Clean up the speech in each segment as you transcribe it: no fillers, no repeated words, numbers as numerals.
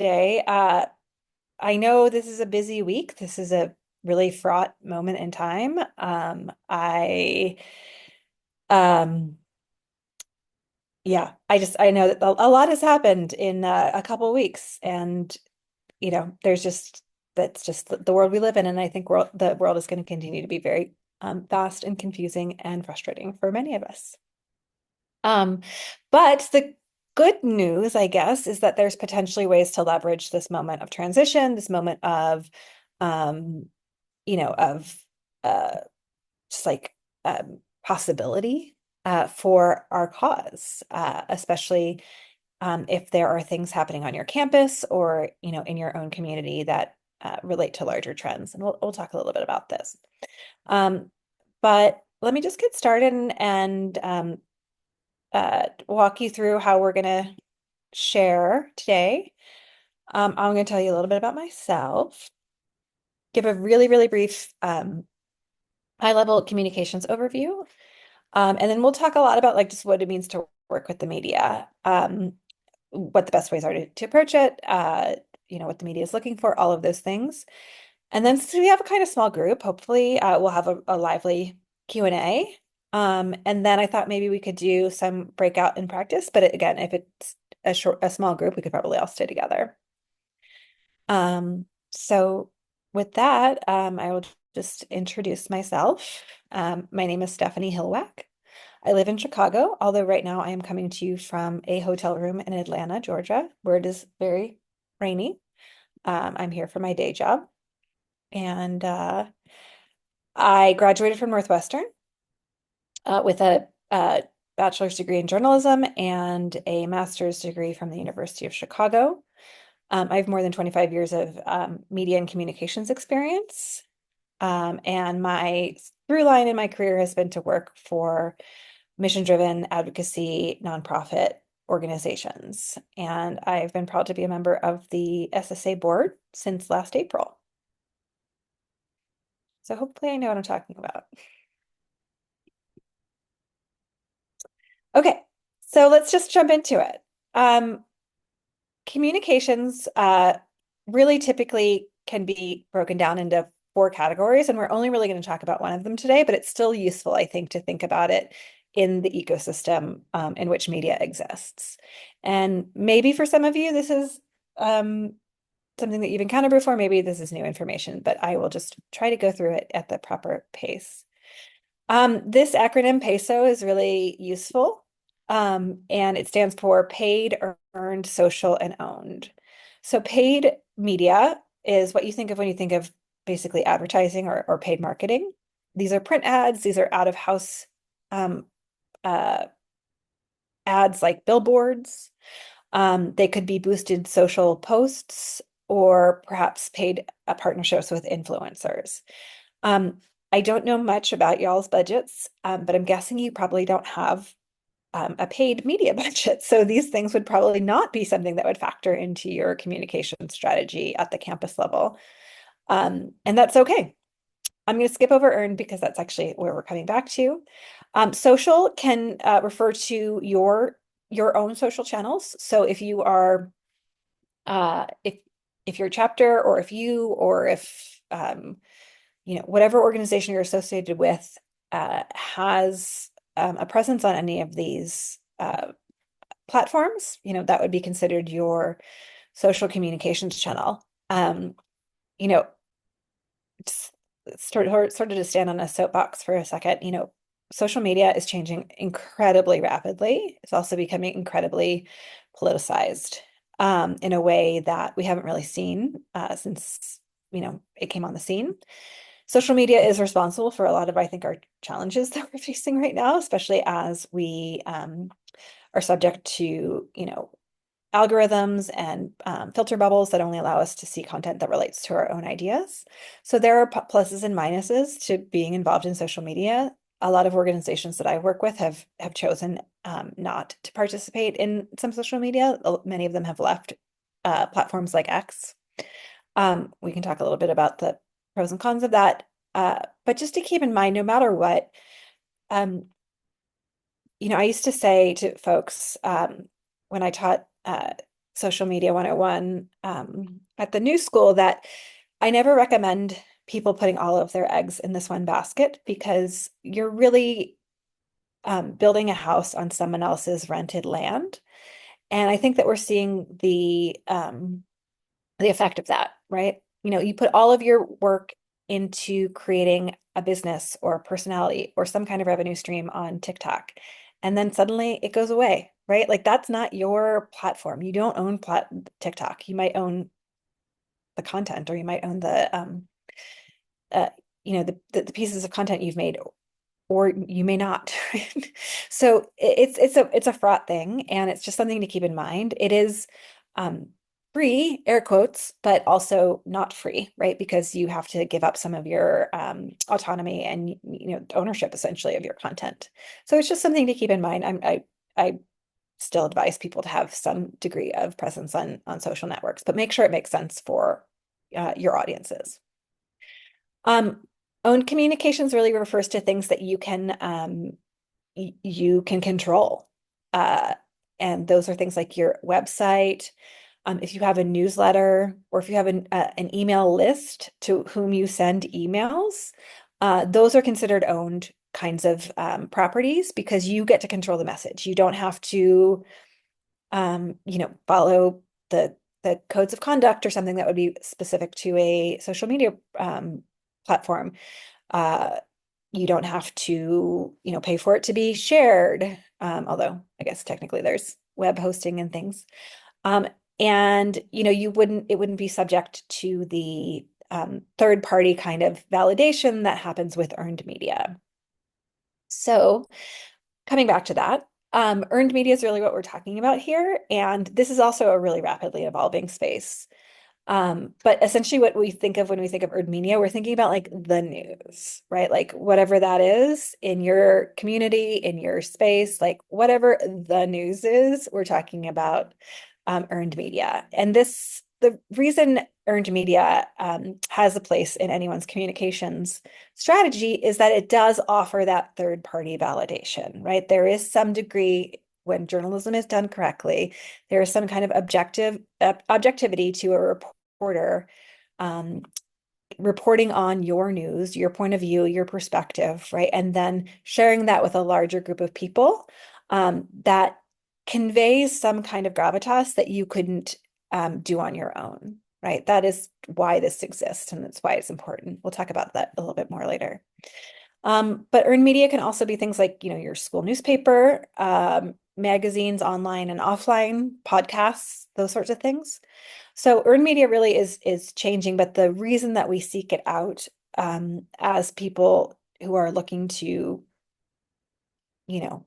today. I know this is a busy week. This is a really fraught moment in time. Um, I know that a lot has happened in a couple of weeks, and that's just the world we live in, and I think the world is going to continue to be very fast and confusing and frustrating for many of us. Um, but the good news, I guess, is that there's potentially ways to leverage this moment of transition, this moment of, um, of uh, just like possibility for our cause, especially if there are things happening on your campus or, in your own community that relate to larger trends. And we'll talk a little bit about this. Um, but let me just get started and walk you through how we're going to share today. I'm going to tell you a little bit about myself, give a really, really brief high-level communications overview, and then we'll talk a lot about like just what it means to work with the media, what the best ways are to approach it, what the media is looking for, all of those things. And then since we have a kind of small group, hopefully we'll have a lively Q&A. And then I thought maybe we could do some breakout in practice, but again, if it's a small group, we could probably all stay together. So with that, I will just introduce myself. My name is Stephanie Hlywak. I live in Chicago, although right now I am coming to you from a hotel room in Atlanta, Georgia, where it is very rainy. I'm here for my day job. And I graduated from Northwestern with a bachelor's degree in journalism and a master's degree from the University of Chicago. I have more than 25 years of media and communications experience. And my through line in my career has been to work for mission-driven advocacy nonprofit organizations. And I've been proud to be a member of the SSA board since last April. So hopefully I know what I'm talking about. Okay, so let's just jump into it. Communications really typically can be broken down into four categories, and we're only really going to talk about one of them today, but it's still useful, I think, to think about it in the ecosystem in which media exists. And maybe for some of you, this is something that you've encountered before. Maybe this is new information, but I will just try to go through it at the proper pace. This acronym PESO is really useful, and it stands for paid, earned, social, and owned. So paid media is what you think of when you think of basically advertising or paid marketing. These are print ads. These are out-of-house um, uh, ads like billboards. They could be boosted social posts or perhaps paid partnerships with influencers. Um, I don't know much about y'all's budgets, but I'm guessing you probably don't have a paid media budget. So these things would probably not be something that would factor into your communication strategy at the campus level. And that's okay. I'm going to skip over earned because that's actually where we're coming back to. Social can refer to your own social channels. So if you are if your chapter or if whatever organization you're associated with has a presence on any of these platforms, that would be considered your social communications channel. You know, just sort of to stand on a soapbox for a second, social media is changing incredibly rapidly. It's also becoming incredibly politicized in a way that we haven't really seen since, it came on the scene. Social media is responsible for a lot of, I think, our challenges that we're facing right now, especially as we are subject to, algorithms and filter bubbles that only allow us to see content that relates to our own ideas. So there are pluses and minuses to being involved in social media. A lot of organizations that I work with have chosen not to participate in some social media. Many of them have left platforms like X. We can talk a little bit about the pros and cons of that. But just to keep in mind, no matter what, um, I used to say to folks when I taught Social Media 101 at the new school that I never recommend people putting all of their eggs in this one basket because you're really building a house on someone else's rented land. And I think that we're seeing the effect of that, right? You know, you put all of your work into creating a business or a personality or some kind of revenue stream on TikTok, and then suddenly it goes away, right? Like that's not your platform. You don't own TikTok. You might own the content, or you might own uh, the pieces of content you've made, or you may not. So it's a fraught thing, and it's just something to keep in mind. It is um, free, air quotes, but also not free, right? Because you have to give up some of your autonomy and ownership essentially of your content. So it's just something to keep in mind. I still advise people to have some degree of presence on social networks, but make sure it makes sense for your audiences. Um, Owned communications really refers to things that you can control. Uh, and those are things like your website, if you have a newsletter, or if you have an email list to whom you send emails, those are considered owned kinds of properties because you get to control the message. You don't have to, follow the codes of conduct or something that would be specific to a social media platform. Uh, you don't have to, pay for it to be shared. Although I guess technically there's web hosting and things. Um, and it wouldn't be subject to the third party kind of validation that happens with earned media. So coming back to that, earned media is really what we're talking about here. And this is also a really rapidly evolving space. But essentially what we think of when we think of earned media, we're thinking about like the news, right? Like whatever that is in your community, in your space, like whatever the news is, we're talking about earned media. And the reason earned media has a place in anyone's communications strategy is that it does offer that third party validation, right? There is some degree when journalism is done correctly, there is some kind of objectivity to a reporter um, reporting on your news, your point of view, your perspective, right? And then sharing that with a larger group of people that conveys some kind of gravitas that you couldn't do on your own, right? That is why this exists, and that's why it's important. We'll talk about that a little bit more later. But earned media can also be things like, your school newspaper, magazines, online and offline, podcasts, those sorts of things. So earned media really is changing, but the reason that we seek it out as people who are looking to, you know,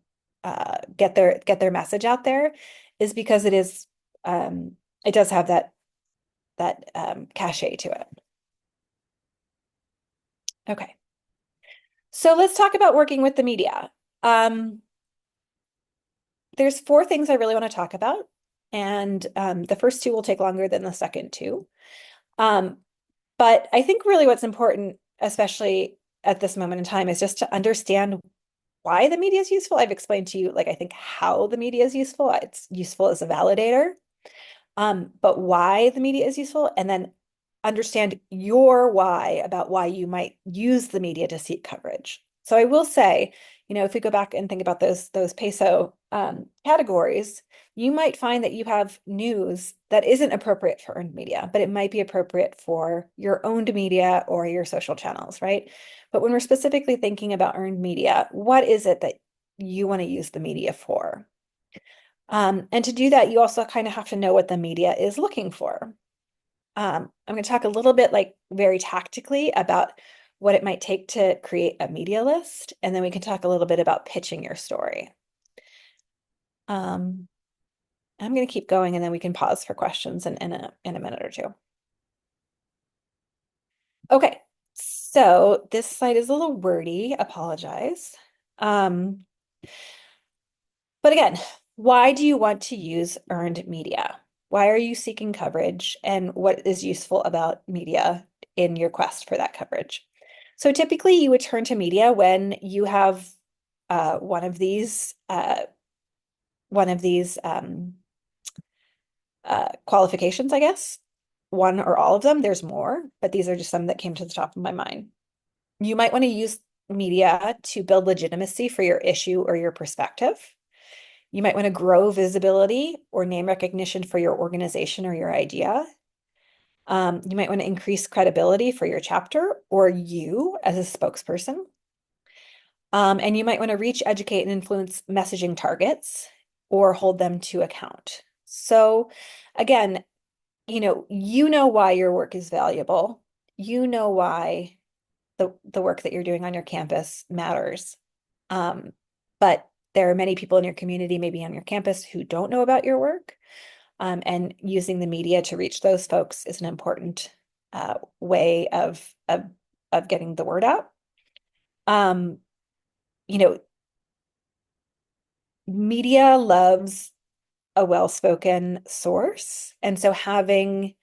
get their message out there is because it does have that cachet to it. Okay. So let's talk about working with the media. There's four things I really want to talk about, and the first two will take longer than the second two. Um, but I think really what's important, especially at this moment in time, is just to understand why the media is useful. I've explained to you, like, I think how the media is useful. It's useful as a validator. But why the media is useful, and then understand your why about why you might use the media to seek coverage. So I will say, if we go back and think about those peso categories, you might find that you have news that isn't appropriate for earned media, but it might be appropriate for your owned media or your social channels, right? But when we're specifically thinking about earned media, what is it that you want to use the media for? And to do that, you also kind of have to know what the media is looking for. I'm going to talk a little bit, like, very tactically about what it might take to create a media list, and then we can talk a little bit about pitching your story. I'm going to keep going, and then we can pause for questions in a minute or two. Okay, so this slide is a little wordy, apologize. But again, why do you want to use earned media? Why are you seeking coverage, and what is useful about media in your quest for that coverage? So typically you would turn to media when you have one of these qualifications, I guess. One or all of them. There's more, but these are just some that came to the top of my mind. You might want to use media to build legitimacy for your issue or your perspective. You might want to grow visibility or name recognition for your organization or your idea. You might want to increase credibility for your chapter or you as a spokesperson. And you might want to reach, educate, and influence messaging targets or hold them to account. So again, you know why your work is valuable. You know why the work that you're doing on your campus matters. Um, but there are many people in your community, maybe on your campus, who don't know about your work. And using the media to reach those folks is an important way of getting the word out. Um, you know, Media loves a well-spoken source, and so having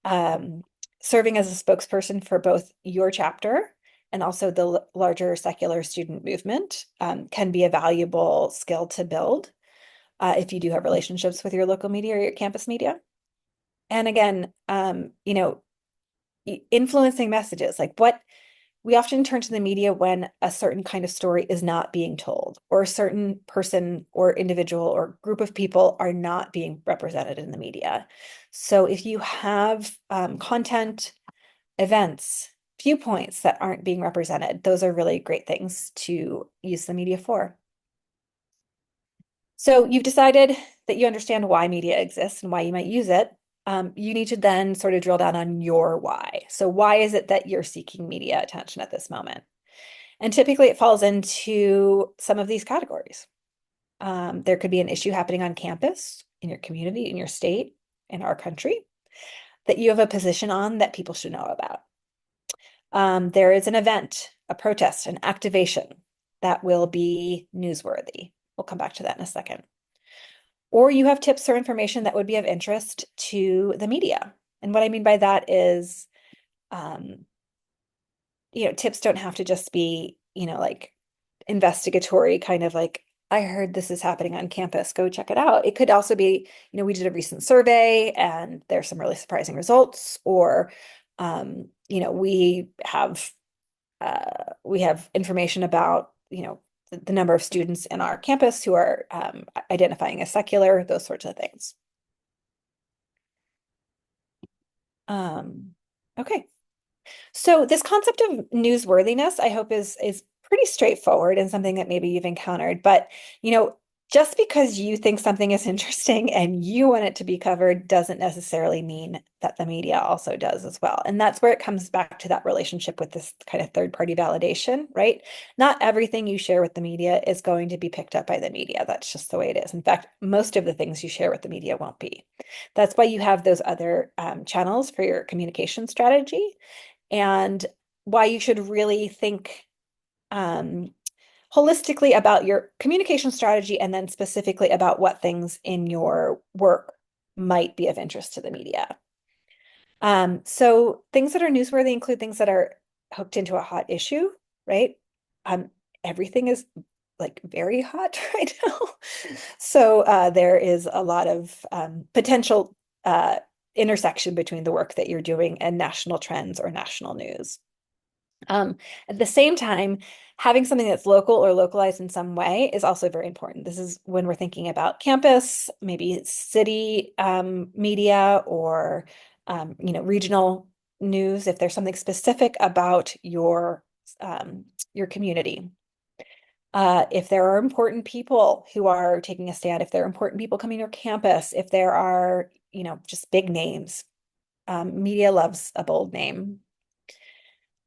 um, serving as a spokesperson for both your chapter and also the larger secular student movement can be a valuable skill to build if you do have relationships with your local media or your campus media. And again, influencing messages, like what we often turn to the media when a certain kind of story is not being told, or a certain person or individual or group of people are not being represented in the media. So if you have content, events, viewpoints that aren't being represented, those are really great things to use the media for. So you've decided that you understand why media exists and why you might use it. You need to then sort of drill down on your why. So why is it that you're seeking media attention at this moment? And typically it falls into some of these categories. There could be an issue happening on campus, in your community, in your state, in our country, that you have a position on that people should know about. There is an event, a protest, an activation that will be newsworthy. We'll come back to that in a second. Or you have tips or information that would be of interest to the media. And what I mean by that is, um, tips don't have to just be, like investigatory kind of like, I heard this is happening on campus, go check it out. It could also be, we did a recent survey and there's some really surprising results, or, we have information about, the number of students in our campus who are identifying as secular, those sorts of things. Okay. So this concept of newsworthiness, I hope is pretty straightforward and something that maybe you've encountered. But, you know, just because you think something is interesting and you want it to be covered doesn't necessarily mean that the media also does as well. And that's where it comes back to that relationship with this kind of third-party validation, right? Not everything you share with the media is going to be picked up by the media. That's just the way it is. In fact, most of the things you share with the media won't be. That's why you have those other channels for your communication strategy, and why you should really think um, holistically about your communication strategy and then specifically about what things in your work might be of interest to the media. So things that are newsworthy include things that are hooked into a hot issue, right? Um, Everything is like very hot right now. So there is a lot of potential intersection between the work that you're doing and national trends or national news. At the same time, having something that's local or localized in some way is also very important. This is when we're thinking about campus, maybe city media, or regional news. If there's something specific about your community, if there are important people who are taking a stand, if there are important people coming to your campus, if there are just big names, media loves a bold name.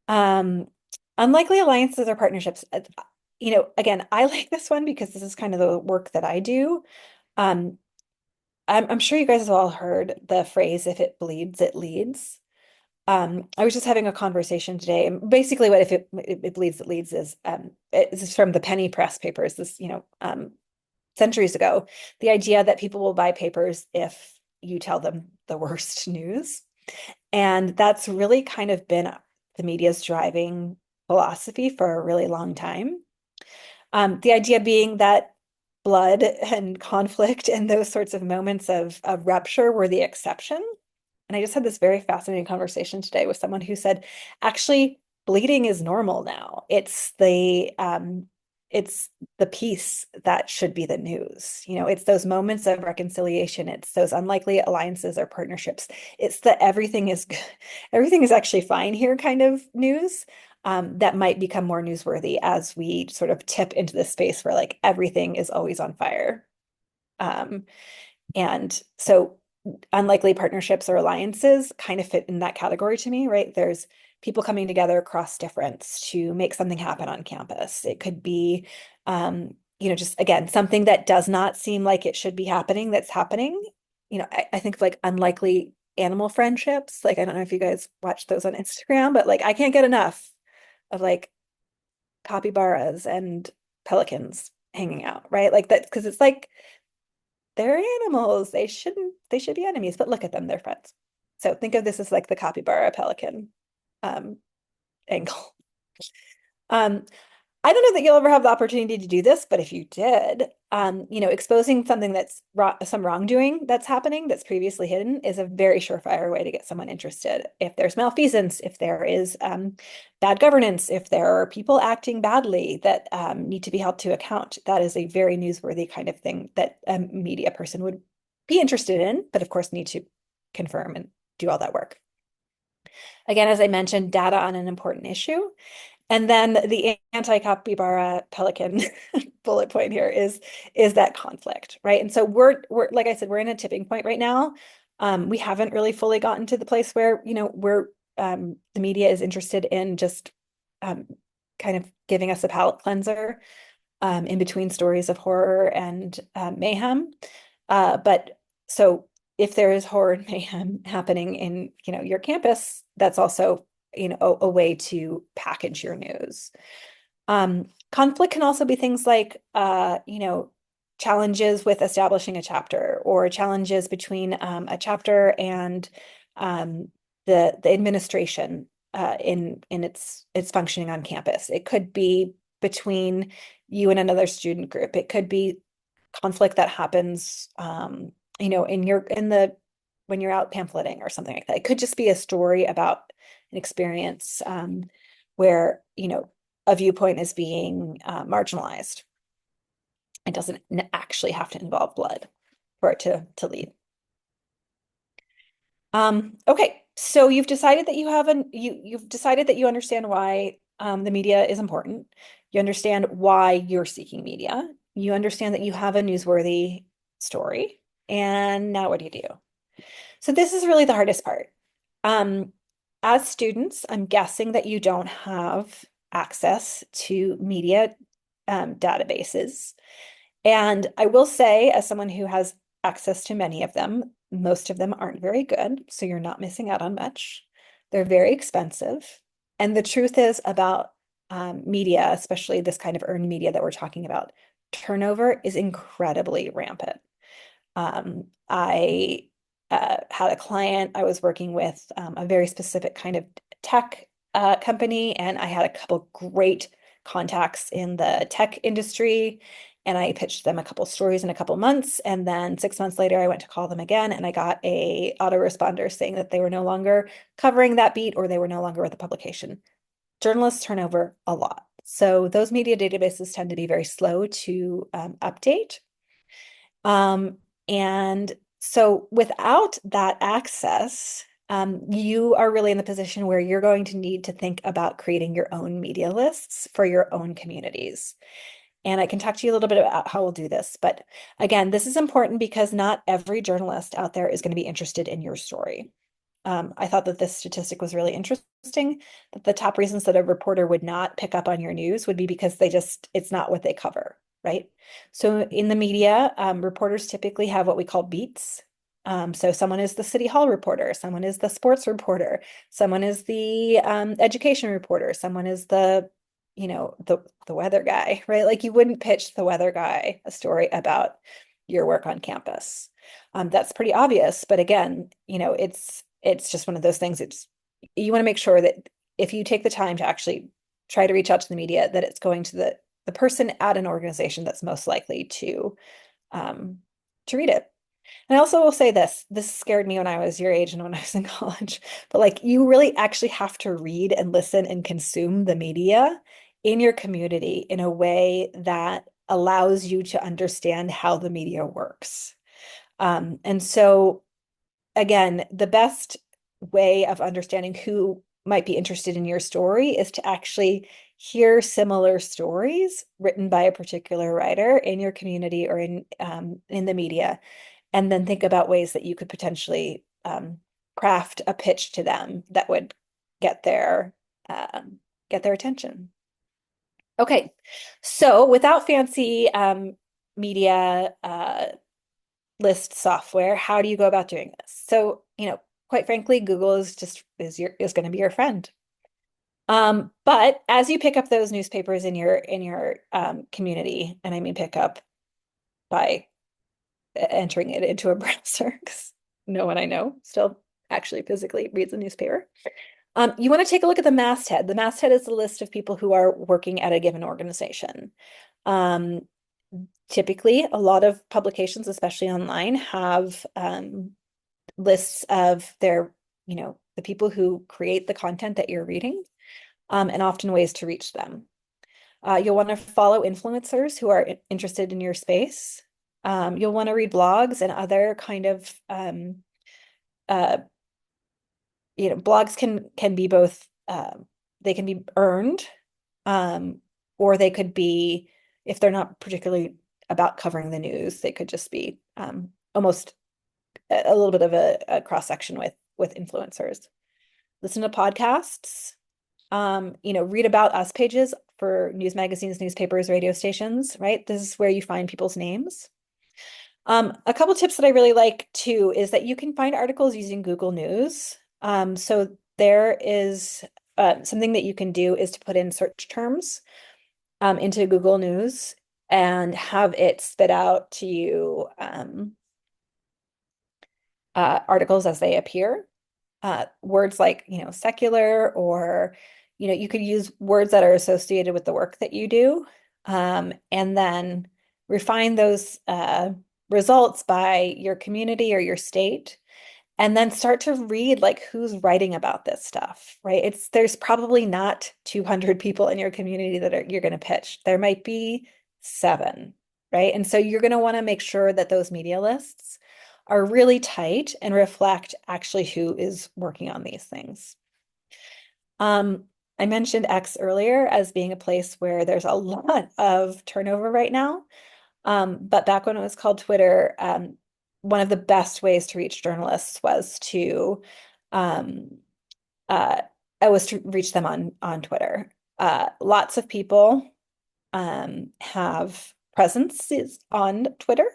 Um, Unlikely alliances or partnerships. Again, I like this one because this is kind of the work that I do. Um, I'm sure you guys have all heard the phrase, if it bleeds, it leads. I was just having a conversation today, and basically what if it bleeds, it leads is it's from the penny press papers, centuries ago, the idea that people will buy papers if you tell them the worst news. And that's really kind of been the media's driving philosophy for a really long time. The idea being that blood and conflict and those sorts of moments of rupture were the exception. And I just had this very fascinating conversation today with someone who said, actually, bleeding is normal now. It's the peace that should be the news. You know, it's those moments of reconciliation. It's those unlikely alliances or partnerships. It's the everything is actually fine here kind of news. That might become more newsworthy as we sort of tip into this space where like everything is always on fire. Um, and so unlikely partnerships or alliances kind of fit in that category to me, right? There's people coming together across difference to make something happen on campus. It could be, just again, something that does not seem like it should be happening that's happening. I think of like unlikely animal friendships. Like, I don't know if you guys watch those on Instagram, but like, I can't get enough of like capybaras and pelicans hanging out, right? Like that, because it's like, they're animals. They should be enemies, but look at them, they're friends. So think of this as like the capybara pelican um, angle. Um, I don't know that you'll ever have the opportunity to do this, but if you did, exposing something that's some wrongdoing that's happening that's previously hidden is a very surefire way to get someone interested. If there's malfeasance, if there is bad governance, if there are people acting badly that need to be held to account, that is a very newsworthy kind of thing that a media person would be interested in, but of course need to confirm and do all that work. Again, as I mentioned, data on an important issue. And then the anti-capybara pelican bullet point here is that conflict, right? And so we're like I said, we're in a tipping point right now. We haven't really fully gotten to the place where, the media is interested in just kind of giving us a palate cleanser in between stories of horror and mayhem. But so if there is horror and mayhem happening in, your campus, that's also, a way to package your news. Conflict can also be things like, challenges with establishing a chapter or challenges between a chapter and the administration in its functioning on campus. It could be between you and another student group. It could be conflict that happens, when you're out pamphleting or something like that. It could just be a story about an experience where, a viewpoint is being marginalized. It doesn't actually have to involve blood for it to lead. Okay, so you've decided that you've decided that you understand why the media is important. You understand why you're seeking media. You understand that you have a newsworthy story. And now what do you do? So this is really the hardest part. As students, I'm guessing that you don't have access to media databases. And I will say, as someone who has access to many of them, most of them aren't very good, so you're not missing out on much. They're very expensive. And the truth is about media, especially this kind of earned media that we're talking about, turnover is incredibly rampant. I had a client I was working with, a very specific kind of tech company, and I had a couple great contacts in the tech industry. And I pitched them a couple stories in a couple months. And then 6 months later, I went to call them again, and I got a autoresponder saying that they were no longer covering that beat or they were no longer with the publication. Journalists turn over a lot. So those media databases tend to be very slow to update. And so without that access, you are really in the position where you're going to need to think about creating your own media lists for your own communities. And I can talk to you a little bit about how we'll do this. But again, this is important because not every journalist out there is going to be interested in your story. I thought that this statistic was really interesting, that the top reasons that a reporter would not pick up on your news would be because it's not what they cover, right? So in the media, reporters typically have what we call beats. So someone is the city hall reporter, someone is the sports reporter, someone is the education reporter, someone is the weather guy, right? Like you wouldn't pitch the weather guy a story about your work on campus. That's pretty obvious, but again, it's just one of those things. You want to make sure that if you take the time to actually try to reach out to the media, that it's going to the person at an organization that's most likely um, to read it. And I also will say this scared me when I was your age and when I was in college, but like you really actually have to read and listen and consume the media in your community in a way that allows you to understand how the media works. And so again, the best way of understanding who might be interested in your story is to actually hear similar stories written by a particular writer in your community or in the media, and then think about ways that you could potentially craft a pitch to them that would get their get their attention. Okay, so without fancy media list software, how do you go about doing this? So, quite frankly, Google is going to be your friend. But as you pick up those newspapers in your community, and I mean pick up by entering it into a browser, because no one I know still actually physically reads a newspaper. You want to take a look at the masthead. The masthead is the list of people who are working at a given organization. Um, Typically, a lot of publications, especially online, have lists of the people who create the content that you're reading, and often ways to reach them. You'll want to follow influencers who are interested in your space. You'll want to read blogs and other kind of uh, blogs can be both they can be earned, um, or they could be, if they're not particularly about covering the news, they could just be almost a little bit of a cross section with influencers. Listen to podcasts, read about us pages for news magazines, newspapers, radio stations, right? This is where you find people's names. A couple tips that I really like too is that you can find articles using Google News. So there is something that you can do is to put in search terms into Google News and have it spit out to you articles as they appear. Words like, secular, or, you could use words that are associated with the work that you do, and then refine those results by your community or your state, and then start to read like who's writing about this stuff, right? There's probably not 200 people in your community that you're going to pitch. There might be 7, right? And so you're going to want to make sure that those media lists are really tight and reflect actually who is working on these things. I mentioned X earlier as being a place where there's a lot of turnover right now. But back when it was called Twitter, one of the best ways to reach journalists um, uh, was to reach them on Twitter. Lots of people have presences on Twitter,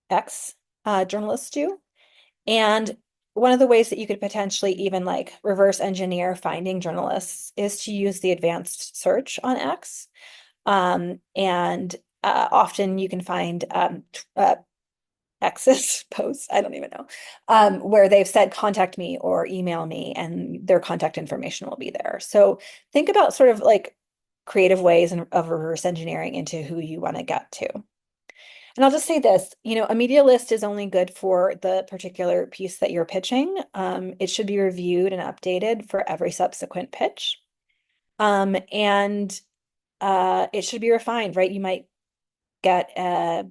X, journalists do. And one of the ways that you could potentially even like reverse engineer finding journalists is to use the advanced search on X. And often you can find X's posts, I don't even know, where they've said contact me or email me, and their contact information will be there. So think about sort of like creative ways of reverse engineering into who you want to get to. And I'll just say this, a media list is only good for the particular piece that you're pitching. It should be reviewed and updated for every subsequent pitch. And it should be refined, right? Get a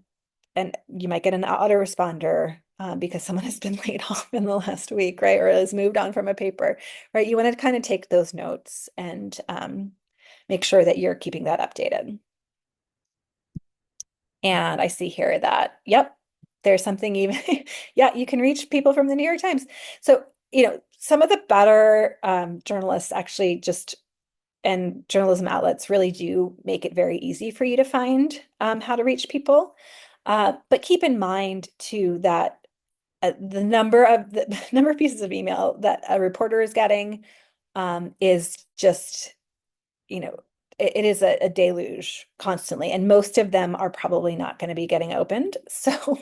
and you might get an autoresponder because someone has been laid off in the last week, right? Or has moved on from a paper, right? You want to kind of take those notes and make sure that you're keeping that updated. And I see here that, yep, there's something even, yeah, you can reach people from the New York Times. So, some of the better journalists actually and journalism outlets really do make it very easy for you to find how to reach people. But keep in mind too that the number of pieces of email that a reporter is getting is just, it is a deluge constantly, and most of them are probably not going to be getting opened. So,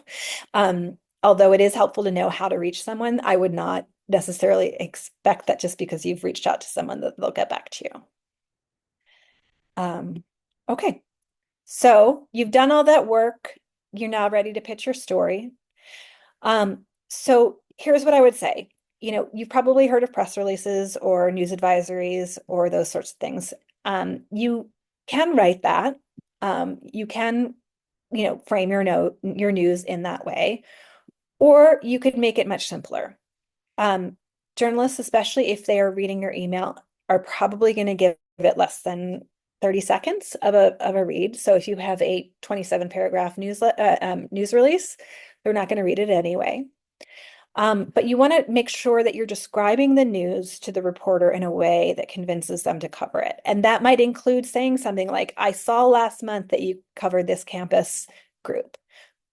although it is helpful to know how to reach someone, I would not necessarily expect that just because you've reached out to someone that they'll get back to you. Okay. So you've done all that work. You're now ready to pitch your story. So here's what I would say. You've probably heard of press releases or news advisories or those sorts of things. You can write that. You can, frame your news in that way, or you could make it much simpler. Um, Journalists, especially if they are reading your email, are probably going to give it less than 30 seconds of a read. So if you have a 27 paragraph news release, they're not going to read it anyway. But you want to make sure that you're describing the news to the reporter in a way that convinces them to cover it. And that might include saying something like, I saw last month that you covered this campus group.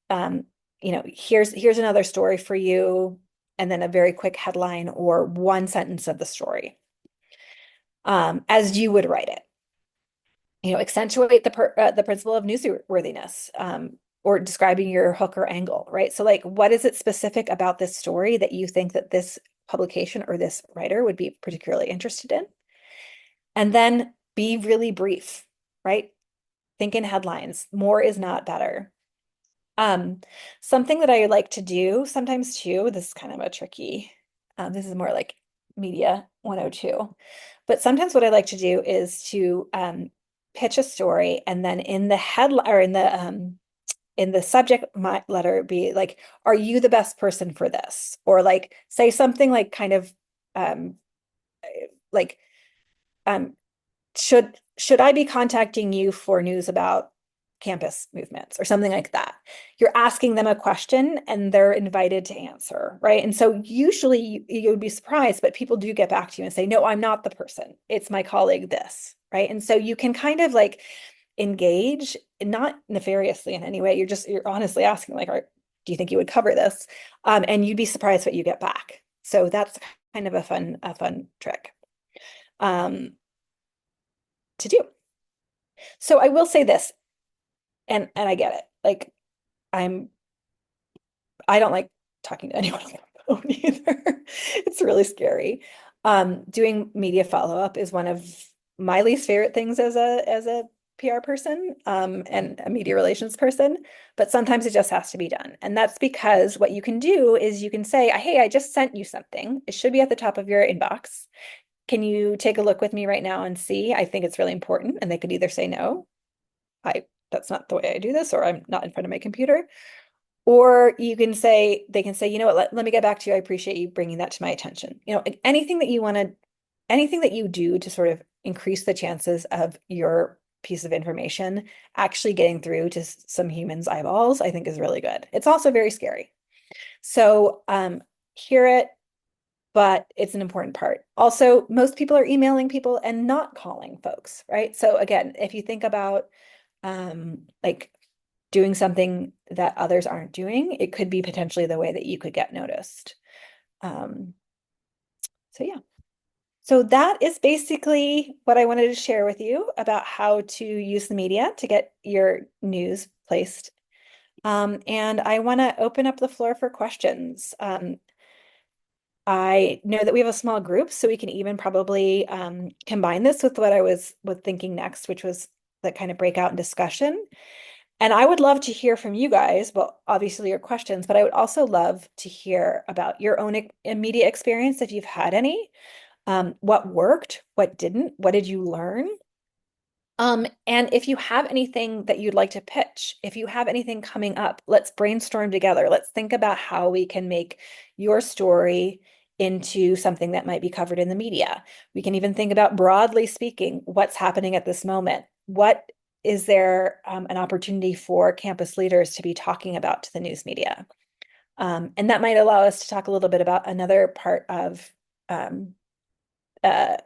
Um, here's another story for you, and then a very quick headline or one sentence of the story, as you would write it. Accentuate the principle of newsworthiness, or describing your hook or angle, right? So like, what is it specific about this story that you think that this publication or this writer would be particularly interested in? And then be really brief, right? Think in headlines. More is not better. Um, Something that I like to do sometimes too, this is kind of a tricky, this is more like media 102. But sometimes what I like to do is to pitch a story, and then in the headline or in the subject letter be like, are you the best person for this? Or like say something like kind of um like um should I be contacting you for news about campus movements or something like that? You're asking them a question and they're invited to answer, right? And so usually you would be surprised, but people do get back to you and say, no, I'm not the person. It's my colleague, this, right? And so you can kind of like engage, not nefariously in any way. You're honestly asking, like, do you think you would cover this? And you'd be surprised what you get back. So that's kind of a fun trick. Um, to do. So I will say this, and I get it. Like I'm I don't like talking to anyone on the phone either. It's really scary. Doing media follow-up is one of my least favorite things as a PR person, and a media relations person, but sometimes it just has to be done. And that's because what you can do is you can say, hey, I just sent you something. It should be at the top of your inbox. Can you take a look with me right now and see? I think it's really important. And they could either say no, that's not the way I do this, or I'm not in front of my computer. Or they can say, you know what, let me get back to you. I appreciate you bringing that to my attention. Anything that you do to sort of increase the chances of your piece of information actually getting through to some humans' eyeballs, I think is really good. It's also very scary. So hear it, but it's an important part. Also, most people are emailing people and not calling folks, right? So again, if you think about like doing something that others aren't doing, it could be potentially the way that you could get noticed. Um, so yeah. So that is basically what I wanted to share with you about how to use the media to get your news placed. And I want to open up the floor for questions. I know that we have a small group, so we can even probably combine this with what I was thinking next, which was that kind of breakout and discussion. And I would love to hear from you guys, well, obviously your questions, but I would also love to hear about your own immediate experience if you've had any. What worked, what didn't, what did you learn? And if you have anything that you'd like to pitch, if you have anything coming up, let's brainstorm together. Let's think about how we can make your story into something that might be covered in the media. We can even think about, broadly speaking, what's happening at this moment. What is there an opportunity for campus leaders to be talking about to the news media? And that might allow us to talk a little bit about another part of um, uh,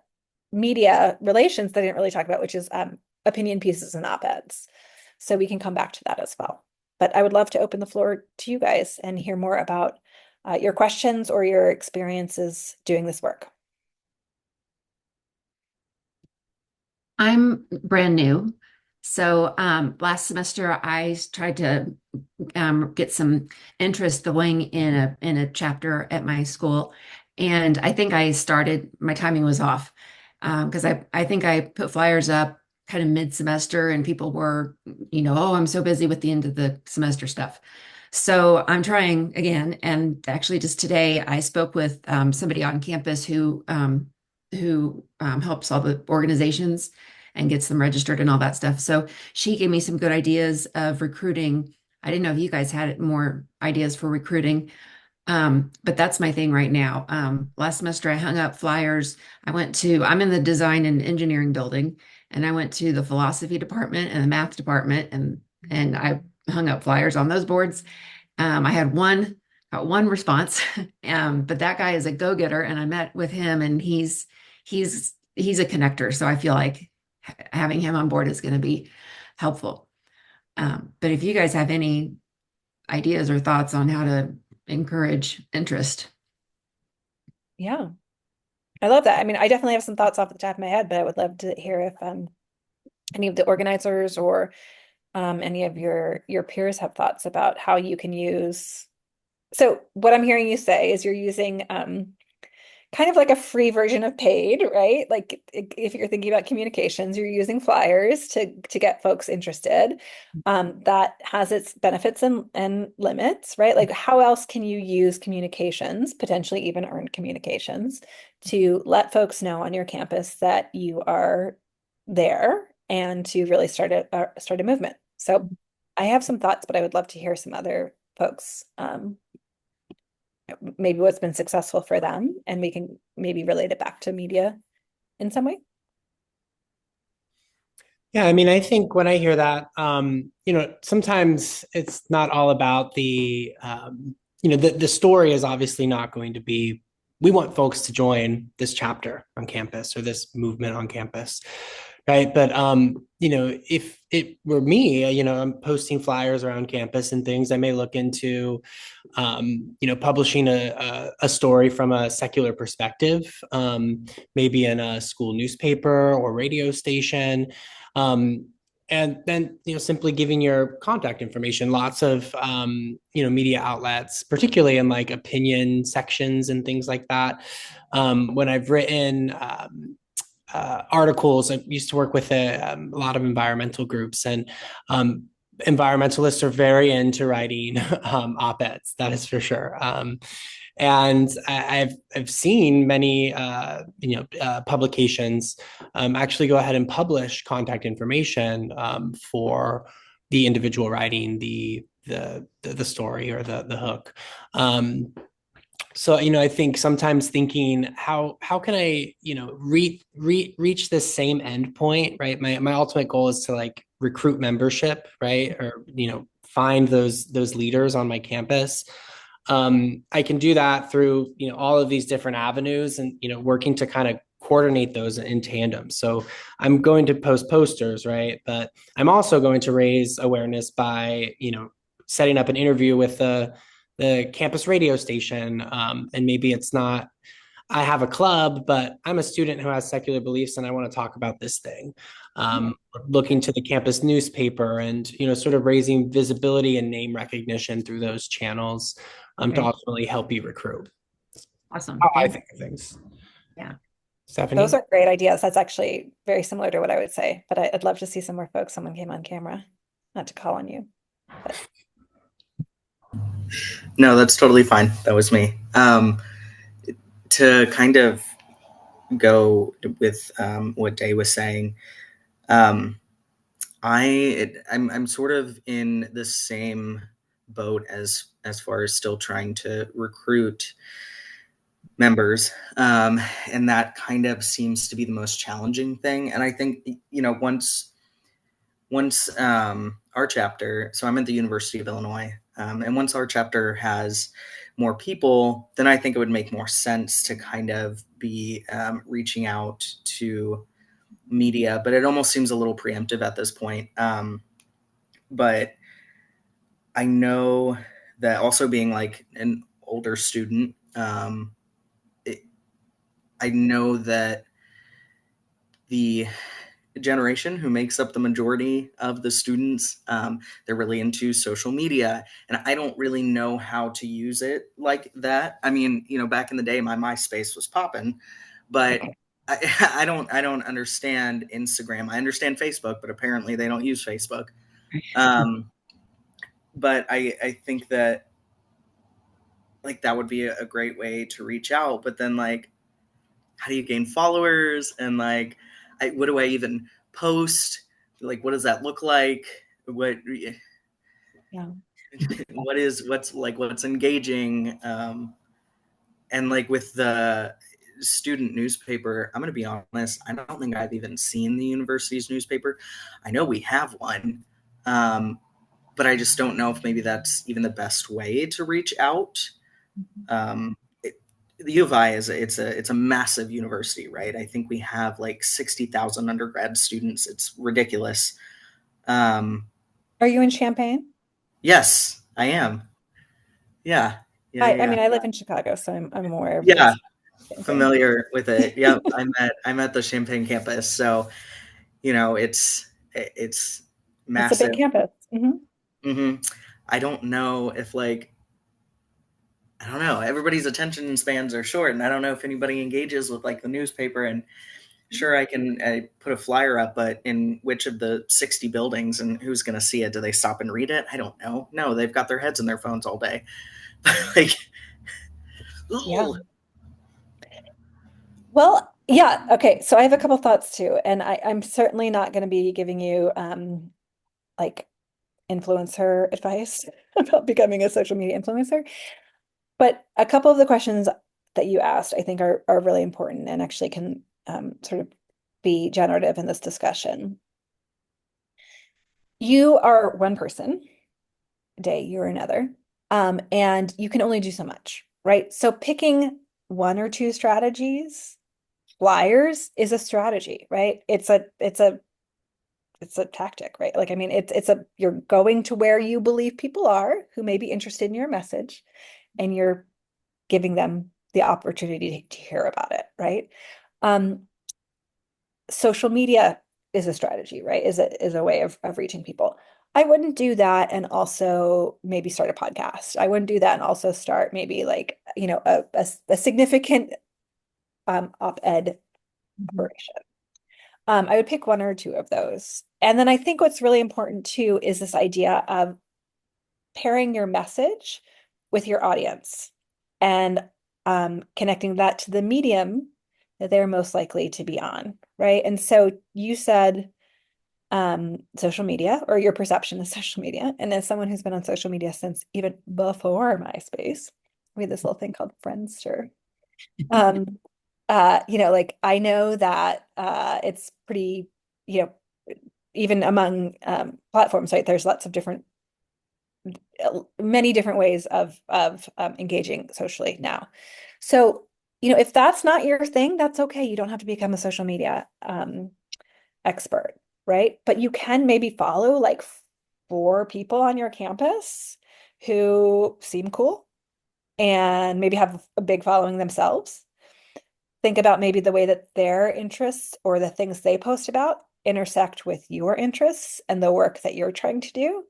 media relations that I didn't really talk about, which is opinion pieces and op-eds. So we can come back to that as well. But I would love to open the floor to you guys and hear more about your questions or your experiences doing this work. I'm brand new. So last semester I tried to get some interest going in a chapter at my school. And I think my timing was off because I think I put flyers up kind of mid-semester and people were, oh, I'm so busy with the end of the semester stuff. So I'm trying again. And actually just today I spoke with somebody on campus who helps all the organizations and gets them registered and all that stuff. So she gave me some good ideas of recruiting. I didn't know if you guys had more ideas for recruiting. But that's my thing right now. Last semester I hung up flyers. I'm in the design and engineering building, and I went to the philosophy department and the math department, and I hung up flyers on those boards. I had got one response, but that guy is a go-getter, and I met with him, and he's a connector. So I feel like having him on board is going to be helpful. But if you guys have any ideas or thoughts on how to encourage interest. Yeah, I love that. I mean, I definitely have some thoughts off the top of my head, but I would love to hear if any of the organizers or any of your peers have thoughts about how you can use. So what I'm hearing you say is you're using kind of like a free version of paid, right? Like if you're thinking about communications, you're using flyers to get folks interested. That has its benefits and limits, right? Like how else can you use communications, potentially even earned communications, to let folks know on your campus that you are there and to really start a movement. So I have some thoughts, but I would love to hear some other folks maybe what's been successful for them, and we can maybe relate it back to media in some way. Yeah, I mean, I think when I hear that, sometimes it's not all about the story is obviously not going to be, we want folks to join this chapter on campus or this movement on campus, right? But, if it were me, I'm posting flyers around campus and things, I may look into, publishing a story from a secular perspective, maybe in a school newspaper or radio station. Um, and then, simply giving your contact information, lots of, media outlets, particularly in like opinion sections and things like that. When I've written, articles. I used to work with a lot of environmental groups, and environmentalists are very into writing op-eds. That is for sure. And I've seen many publications actually go ahead and publish contact information for the individual writing the story or the hook. So I think sometimes thinking how can I reach this same end point, right? My ultimate goal is to like recruit membership, right? Or find those leaders on my campus. I can do that through all of these different avenues, and working to kind of coordinate those in tandem. So I'm going to post posters, right? But I'm also going to raise awareness by setting up an interview with the campus radio station. And maybe it's not, I have a club, but I'm a student who has secular beliefs and I want to talk about this thing. Looking to the campus newspaper and, sort of raising visibility and name recognition through those channels to Great. ultimately help you recruit. Awesome. How I Thank think of things. Yeah. Those Stephanie? are great ideas. That's actually very similar to what I would say, but I'd love to see some more folks. Someone came on camera, not to call on you, but No, that's totally fine. That was me. To kind of go with what Day was saying, um, I'm sort of in the same boat as far as still trying to recruit members, and that kind of seems to be the most challenging thing. And I think once our chapter, so I'm at the University of Illinois, and once our chapter has more people, then I think it would make more sense to kind of be reaching out to media, but it almost seems a little preemptive at this point. But I know that also being like an older student, I know that the generation who makes up the majority of the students, they're really into social media, and I don't really know how to use it like that. I mean, back in the day, my MySpace was popping, but I don't understand Instagram. I understand Facebook, but apparently they don't use Facebook. But I think that like that would be a great way to reach out. But then like, how do you gain followers? And like, what do I even post? Like, what does that look like? What Yeah. what's engaging? And like with the student newspaper, I'm going to be honest, I don't think I've even seen the university's newspaper. I know we have one, but I just don't know if maybe that's even the best way to reach out. Um, the U of I it's a massive university, right? I think we have like 60,000 undergrad students. It's ridiculous. Um, Are you in Champaign? yes, I am. Yeah, yeah, I yeah, mean, I live in Chicago, so I'm aware of yeah. this same thing. Familiar with it. Yeah, I'm at the Champaign campus, so it's It's a big massive. campus. Hmm. I don't know if like I don't know. Everybody's attention spans are short, and I don't know if anybody engages with like the newspaper. And sure, I can put a flyer up, but in which of the 60 buildings, and who's going to see it? Do they stop and read it? I don't know. No, they've got their heads in their phones all day. Like, Yeah. ooh. Well, yeah. Okay. So I have a couple thoughts too, and I'm certainly not going to be giving you like influencer advice about becoming a social media influencer. But a couple of the questions that you asked, I think, are really important and actually can sort of be generative in this discussion. You are one person, Day, you're another, and you can only do so much, right? So picking one or two strategies, flyers is a strategy, right? It's a tactic, right? Like, I mean, you're going to where you believe people are who may be interested in your message, and you're giving them the opportunity to hear about it, right? Um, Social media is a strategy, right? Is a way of reaching people. I wouldn't do that and also maybe start a podcast. I wouldn't do that and also start maybe like, a significant op-ed operation. I would pick one or two of those. And then I think what's really important too is this idea of pairing your message with your audience and connecting that to the medium that they're most likely to be on, right? And so you said social media, or your perception of social media. And as someone who's been on social media since even before MySpace, we had this little thing called Friendster. Um, like I know that it's pretty, you know, even among platforms, right? There's lots of many different ways of engaging socially now. So, if that's not your thing, that's okay. You don't have to become a social media expert, right? But you can maybe follow like 4 people on your campus who seem cool and maybe have a big following themselves. Think about maybe the way that their interests or the things they post about intersect with your interests and the work that you're trying to do,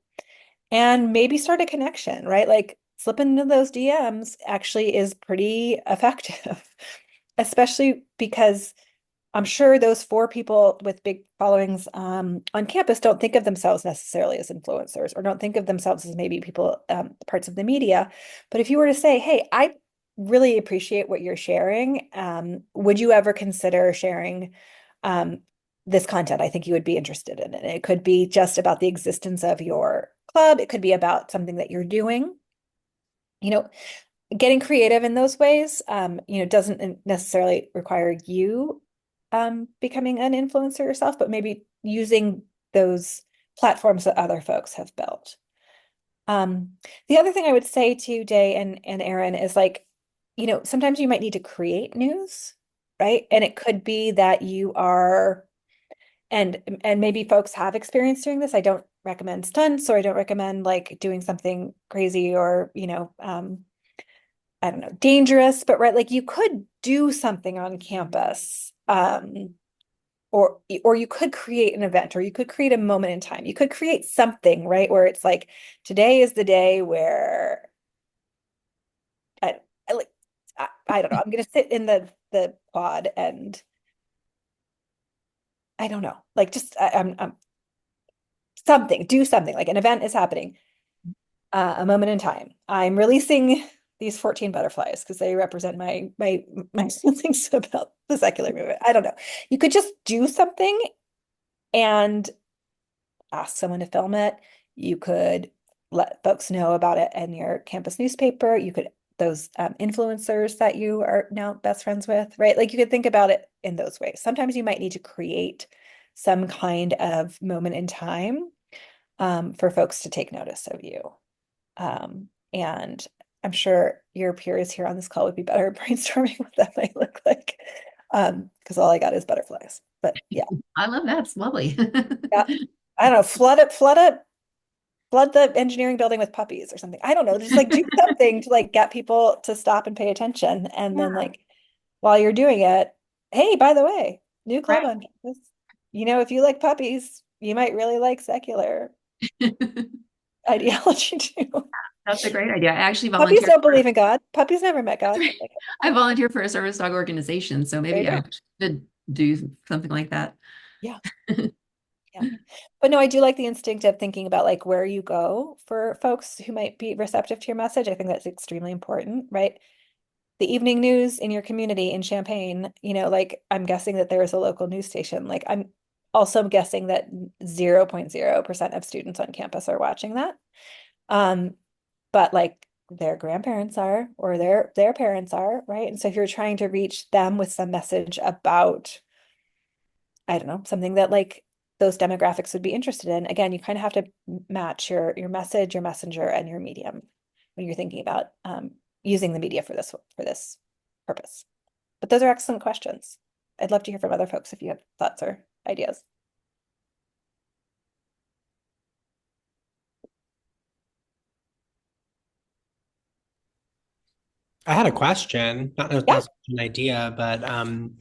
and maybe start a connection, right? Like slipping into those DMs actually is pretty effective, especially because I'm sure those 4 people with big followings on campus don't think of themselves necessarily as influencers, or don't think of themselves as maybe people, parts of the media. But if you were to say, hey, I really appreciate what you're sharing, would you ever consider sharing um, this content? I think you would be interested in it. It could be just about the existence of your club. It could be about something that you're doing. You know, Getting creative in those ways, doesn't necessarily require you becoming an influencer yourself, but maybe using those platforms that other folks have built. The other thing I would say to Day and Aaron is like, sometimes you might need to create news, right? And it could be that you are, and maybe folks have experience doing this. I don't recommend stunts, or I don't recommend like doing something crazy or, I don't know, dangerous, but right, like you could do something on campus, or you could create an event, or you could create a moment in time. You could create something, right, where it's like today is the day where I, I like I don't know. I'm gonna sit in the quad and I don't know, like just I'm something, do something, like an event is happening, a moment in time. I'm releasing these 14 butterflies because they represent my feelings about the secular movement. I don't know. You could just do something and ask someone to film it. You could let folks know about it in your campus newspaper. You could, those influencers that you are now best friends with, right? Like you could think about it in those ways. Sometimes you might need to create some kind of moment in time for folks to take notice of you. And I'm sure your peers here on this call would be better at brainstorming what that might look like. Because all I got is butterflies. But yeah. I love that. It's lovely. Yeah. I don't know, flood the engineering building with puppies or something. I don't know, just like do something to like get people to stop and pay attention. And then like while you're doing it, hey, by the way, new club Right. on campus. You know, if you like puppies, you might really like secular ideology too. That's a great idea. I actually Puppies volunteered don't for, believe in God. Puppies never met God. Like, I volunteer for a service dog organization, so there maybe you I go. should do something like that. Yeah. Yeah. But no, I do like the instinct of thinking about like where you go for folks who might be receptive to your message. I think that's extremely important, right? The evening news in your community in Champaign, you know, like I'm guessing that there is a local news station. Like I'm also guessing that 0.0% of students on campus are watching that. Um, but like their grandparents are, or their parents are, right? And so if you're trying to reach them with some message about, I don't know, something that like those demographics would be interested in, again, you kind of have to match your message, your messenger, and your medium when you're thinking about using the media for this purpose. But those are excellent questions. I'd love to hear from other folks if you have thoughts or ideas. I had a question, not Yeah. necessarily an idea, but I'm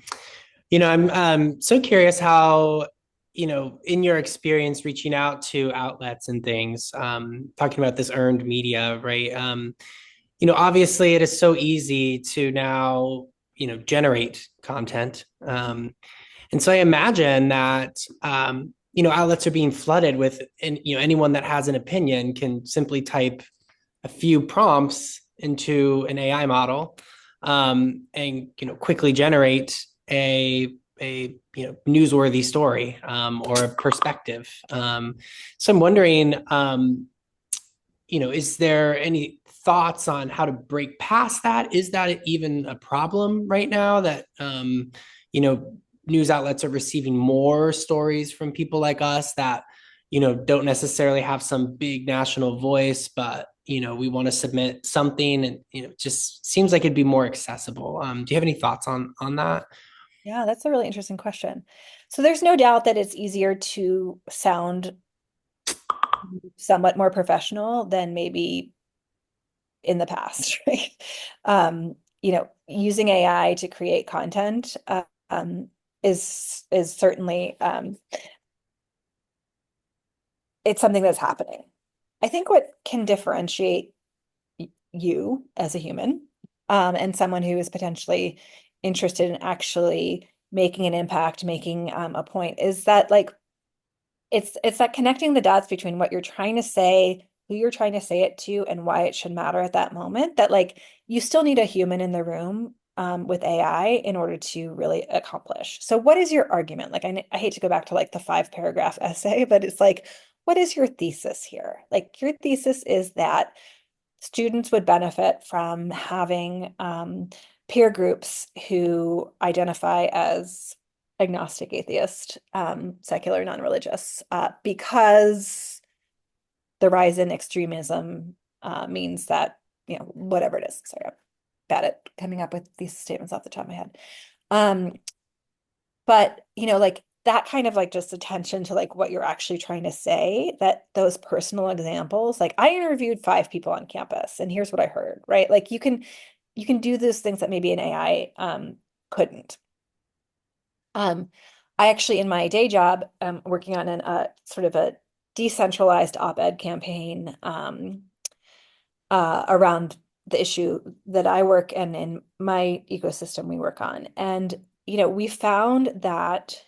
so curious how, in your experience reaching out to outlets and things, talking about this earned media, right? Obviously it is so easy to now, generate content. And so I imagine that outlets are being flooded with, and anyone that has an opinion can simply type a few prompts into an AI model, and quickly generate a newsworthy story, or a perspective. So I'm wondering, is there any thoughts on how to break past that? Is that even a problem right now that you know news outlets are receiving more stories from people like us that don't necessarily have some big national voice, but we want to submit something, and it just seems like it'd be more accessible. Do you have any thoughts on that? Yeah, that's a really interesting question. So there's no doubt that it's easier to sound somewhat more professional than maybe in the past, right? Using AI to create content is certainly it's something that's happening. I think what can differentiate you as a human, and someone who is potentially interested in actually making an impact, making a point, is that like it's that connecting the dots between what you're trying to say, who you're trying to say it to, and why it should matter at that moment. That like you still need a human in the room with AI in order to really accomplish. So what is your argument? Like I hate to go back to like the 5 paragraph essay, but it's like, what is your thesis here? Like your thesis is that students would benefit from having peer groups who identify as agnostic, atheist, secular, non-religious, because the rise in extremism means that, whatever it is. Sorry, I'm bad at coming up with these statements off the top of my head. But, like that kind of like just attention to like what you're actually trying to say, that those personal examples, like I interviewed 5 people on campus and here's what I heard, right? Like you can do those things that maybe an AI couldn't. I actually, in my day job, working on an sort of a decentralized op-ed campaign around the issue that I work and in my ecosystem we work on. And, we found that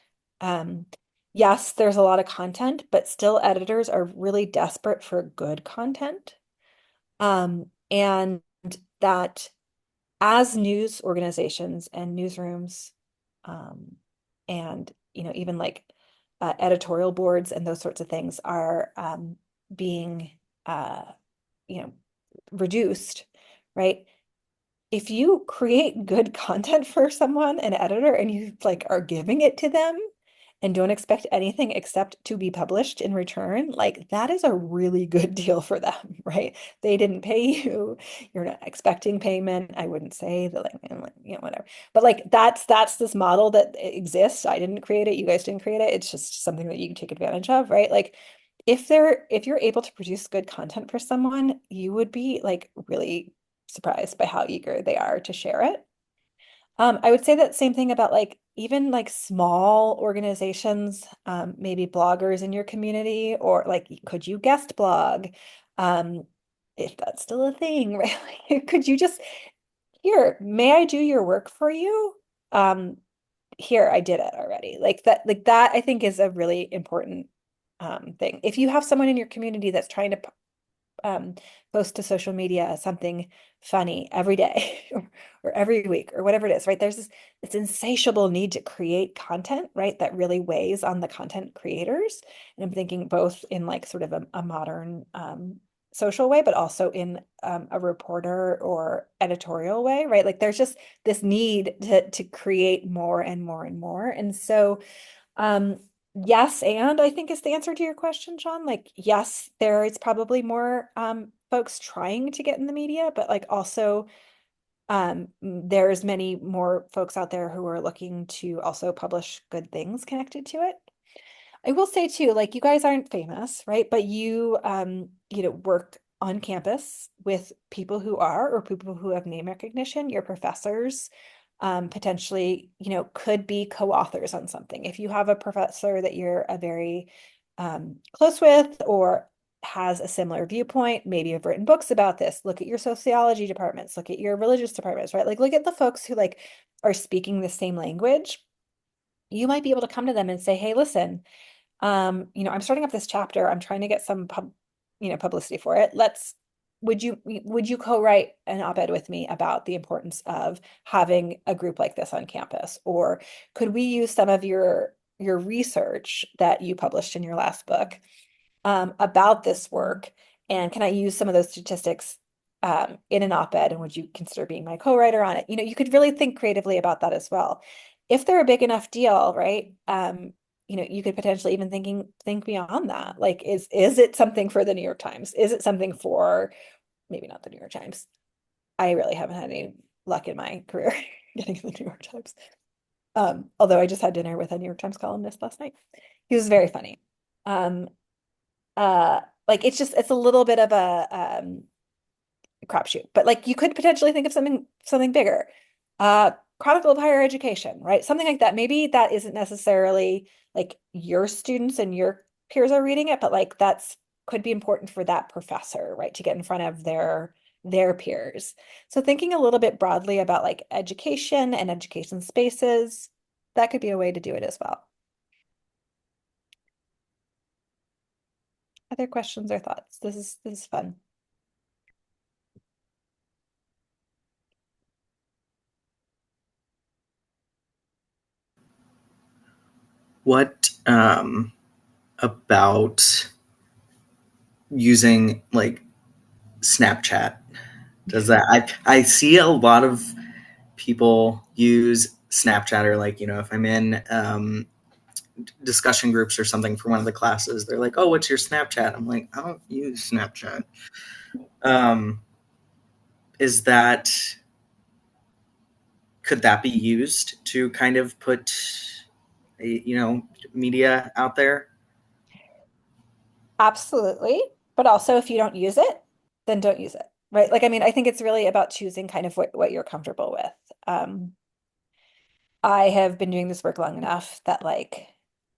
Yes, there's a lot of content, but still editors are really desperate for good content. And that as news organizations and newsrooms, um, and even like editorial boards and those sorts of things are being uh, you know, reduced, right? If you create good content for someone, an editor, and you like are giving it to them and don't expect anything except to be published in return, like that is a really good deal for them, right? They didn't pay you, you're not expecting payment. I wouldn't say that, like, whatever. But like that's this model that exists. I didn't create it, you guys didn't create it. It's just something that you can take advantage of, right? Like if you're able to produce good content for someone, you would be like really surprised by how eager they are to share it. I would say that same thing about like even like small organizations, maybe bloggers in your community, or like could you guest blog? Um, if that's still a thing, right? Like, could you just here, may I do your work for you? Um, Here, I did it already. Like that I think is a really important thing. If you have someone in your community that's trying to um, post to social media something funny every day or every week or whatever it is, right? There's this insatiable need to create content, right? That really weighs on the content creators. And I'm thinking both in like sort of a modern social way, but also in a reporter or editorial way, right? Like there's just this need to create more and more and more. And so um, yes, and I think is the answer to your question, Sean. Like, yes, there is probably more folks trying to get in the media, but like also there's many more folks out there who are looking to also publish good things connected to it. I will say too, like you guys aren't famous, right? But you work on campus with people who are, or people who have name recognition. Your professors, potentially, could be co-authors on something. If you have a professor that you're a very close with or has a similar viewpoint, maybe you've written books about this. Look at your sociology departments, look at your religious departments, right? Like look at the folks who like are speaking the same language. You might be able to come to them and say, hey, listen, I'm starting up this chapter. I'm trying to get some publicity for it. Would you co-write an op-ed with me about the importance of having a group like this on campus? Or could we use some of your research that you published in your last book about this work? And can I use some of those statistics in an op-ed? And would you consider being my co-writer on it? You could really think creatively about that as well. If they're a big enough deal, right? You could potentially even think beyond that. Like, is it something for the New York Times? Is it something for maybe not the New York Times? I really haven't had any luck in my career getting in the New York Times. Although I just had dinner with a New York Times columnist last night. He was very funny. Um, like it's a little bit of a crapshoot, but like you could potentially think of something bigger. Chronicle of Higher Education, right? Something like that. Maybe that isn't necessarily like your students and your peers are reading it, but like that's could be important for that professor, right? To get in front of their peers. So thinking a little bit broadly about like education and education spaces, that could be a way to do it as well. Other questions or thoughts? This is fun. What about using like Snapchat? Does that I see a lot of people use Snapchat, or like, if I'm in discussion groups or something for one of the classes, they're like, "Oh, what's your Snapchat?" I'm like, "I don't use Snapchat." Um, is that Could that be used to kind of put media out there? Absolutely. But also if you don't use it, then don't use it. Right. Like, I mean, I think it's really about choosing kind of what you're comfortable with. I have been doing this work long enough that like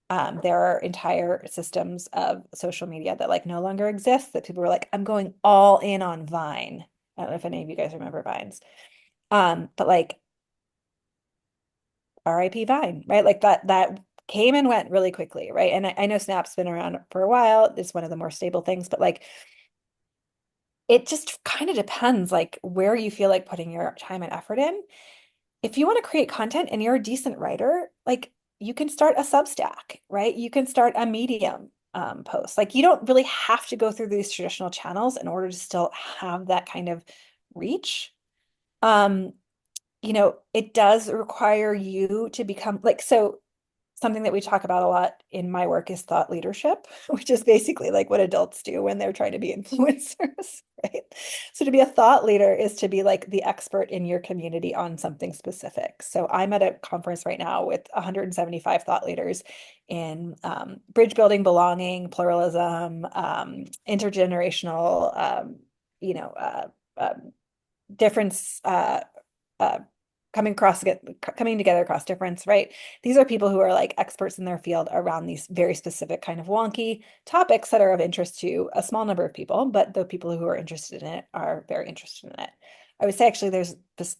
there are entire systems of social media that like no longer exist, that people were like, I'm going all in on Vine. I don't know if any of you guys remember Vines. But like RIP Vine, right? Like that came and went really quickly, right? And I know Snap's been around for a while. It's one of the more stable things, but like it just kind of depends like where you feel like putting your time and effort in. If you want to create content and you're a decent writer, like you can start a Substack, right? You can start a Medium post. Like you don't really have to go through these traditional channels in order to still have that kind of reach. Um, it does require you to become like, so something that we talk about a lot in my work is thought leadership, which is basically like what adults do when they're trying to be influencers, right? So to be a thought leader is to be like the expert in your community on something specific. So I'm at a conference right now with 175 thought leaders in bridge building, belonging, pluralism, intergenerational, you know, difference, uh, coming together across difference, right? These are people who are like experts in their field around these very specific kind of wonky topics that are of interest to a small number of people, but the people who are interested in it are very interested in it. I would say actually there's this,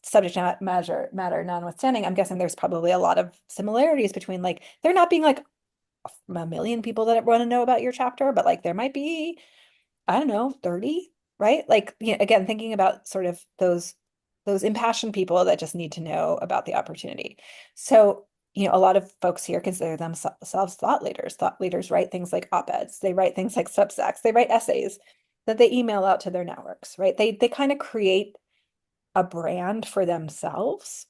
subject matter notwithstanding, I'm guessing there's probably a lot of similarities between like there not being like a million people that want to know about your chapter, but like there might be, I don't know, 30, right? Like, again, thinking about sort of those impassioned people that just need to know about the opportunity. So, a lot of folks here consider themselves thought leaders. Thought leaders write things like op-eds, they write things like Substacks, they write essays that they email out to their networks, right? They kind of create a brand for themselves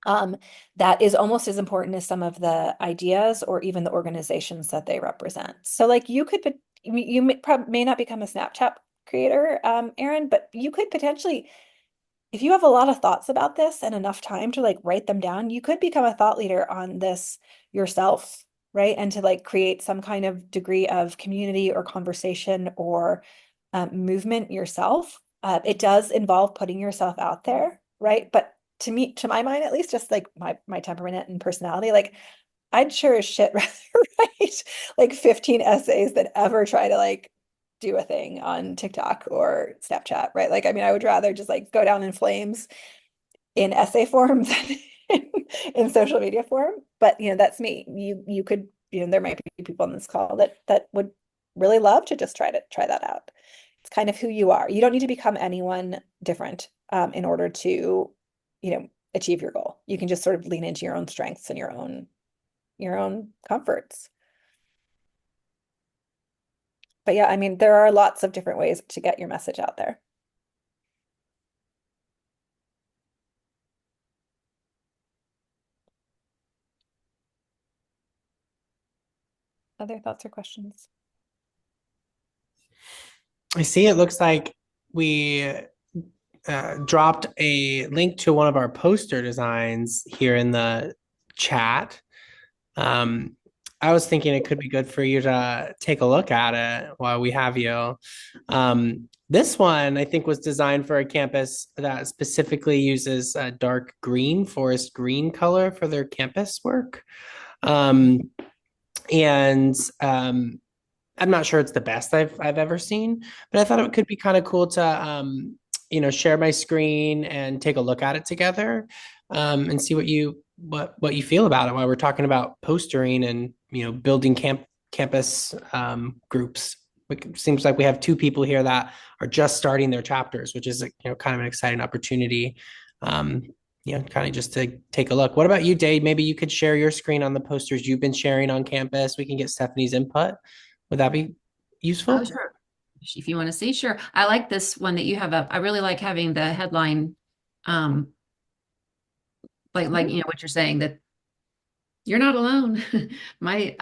that is almost as important as some of the ideas or even the organizations that they represent. So like you may not become a Snapchat creator, Aaron, but you could potentially, if you have a lot of thoughts about this and enough time to like write them down, you could become a thought leader on this yourself, right? And to like create some kind of degree of community or conversation or movement yourself. It does involve putting yourself out there, right? But to my mind, at least, just like my temperament and personality, like I'd sure as shit rather write like 15 essays than ever try to like do a thing on TikTok or Snapchat, right? Like, I mean, I would rather just like go down in flames in essay form than in social media form. But that's me. You could, there might be people on this call that would really love to just try that out. It's kind of who you are. You don't need to become anyone different in order to, achieve your goal. You can just sort of lean into your own strengths and your own comforts. But yeah, I mean, there are lots of different ways to get your message out there. Other thoughts or questions? I see it looks like we dropped a link to one of our poster designs here in the chat. I was thinking it could be good for you to take a look at it while we have you. This one, I think, was designed for a campus that specifically uses a dark green, forest green color for their campus work. And I'm not sure it's the best I've ever seen, but I thought it could be kind of cool to share my screen and take a look at it together, and see what you feel about it while we're talking about postering and building campus groups. It seems like we have two people here that are just starting their chapters, which is kind of an exciting opportunity. Kind of just to take a look. What about you, Dave? Maybe you could share your screen on the posters you've been sharing on campus. We can get Stephanie's input. Would that be useful? Oh, sure. If you want to see, sure. I like this one that you have up. I really like having the headline, like what you're saying, that you're not alone. My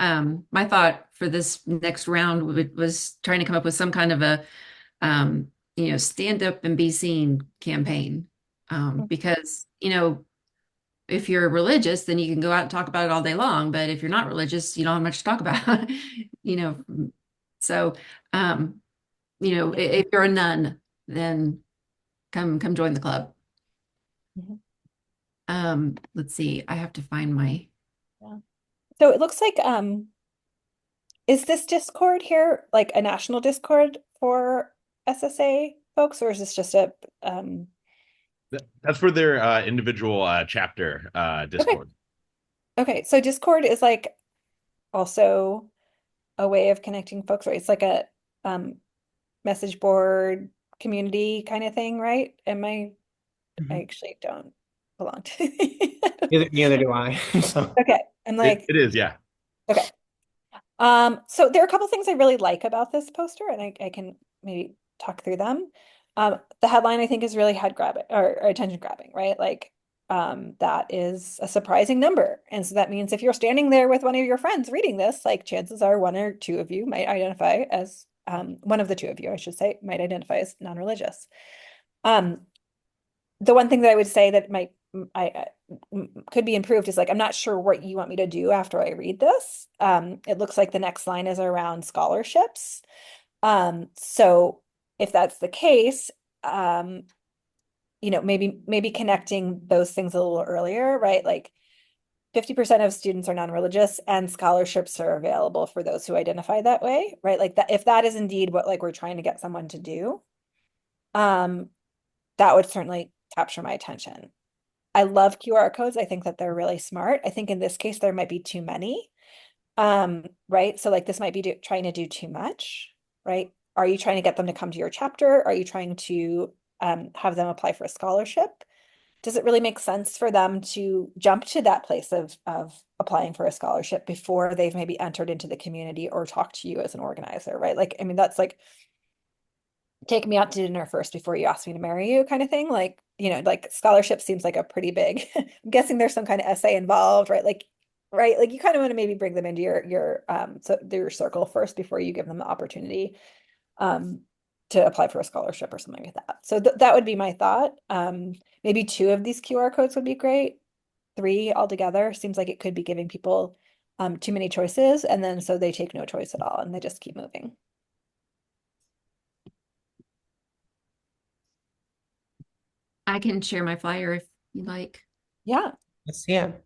thought for this next round was trying to come up with some kind of a stand up and be seen campaign. Because if you're religious, then you can go out and talk about it all day long. But if you're not religious, you don't have much to talk about. So if you're a nun, then come join the club. Let's see. I have to find my. Yeah. So it looks like is this Discord here like a national Discord for SSA folks, or is this just a That's for their individual chapter Discord. Okay, so Discord is like also a way of connecting folks, right? It's like a um message board community kind of thing, right? I Mhm. actually don't belong to. Neither do I. So Okay, I'm like, It is, yeah. okay. So there are a couple things I really like about this poster, and I can maybe talk through them. The headline I think is really head grabbing or attention grabbing, right? Like, that is a surprising number. And so that means if you're standing there with one of your friends reading this, like chances are one or two of you might identify as one of the two of you, I should say, might identify as non-religious. Um, the one thing that I would say that might could be improved is like I'm not sure what you want me to do after I read this. It looks like the next line is around scholarships. So if that's the case, maybe connecting those things a little earlier, right? Like 50% of students are non-religious and scholarships are available for those who identify that way, right? Like that, if that is indeed what like we're trying to get someone to do, um, that would certainly capture my attention. I love QR codes. I think that they're really smart. I think in this case, there might be too many. Right? So like this might be trying to do too much, right? Are you trying to get them to come to your chapter? Are you trying to have them apply for a scholarship? Does it really make sense for them to jump to that place of applying for a scholarship before they've maybe entered into the community or talked to you as an organizer, right? Like, I mean, that's like take me out to dinner first before you ask me to marry you kind of thing. Like, like scholarship seems like a pretty big, I'm guessing there's some kind of essay involved, right? Like, right. Like you kind of want to maybe bring them into your circle first before you give them the opportunity um to apply for a scholarship or something like that. So that would be my thought. Maybe two of these QR codes would be great. Three altogether seems like it could be giving people too many choices, and then so they take no choice at all and they just keep moving. I can share my flyer if you like. Yeah. let's see it.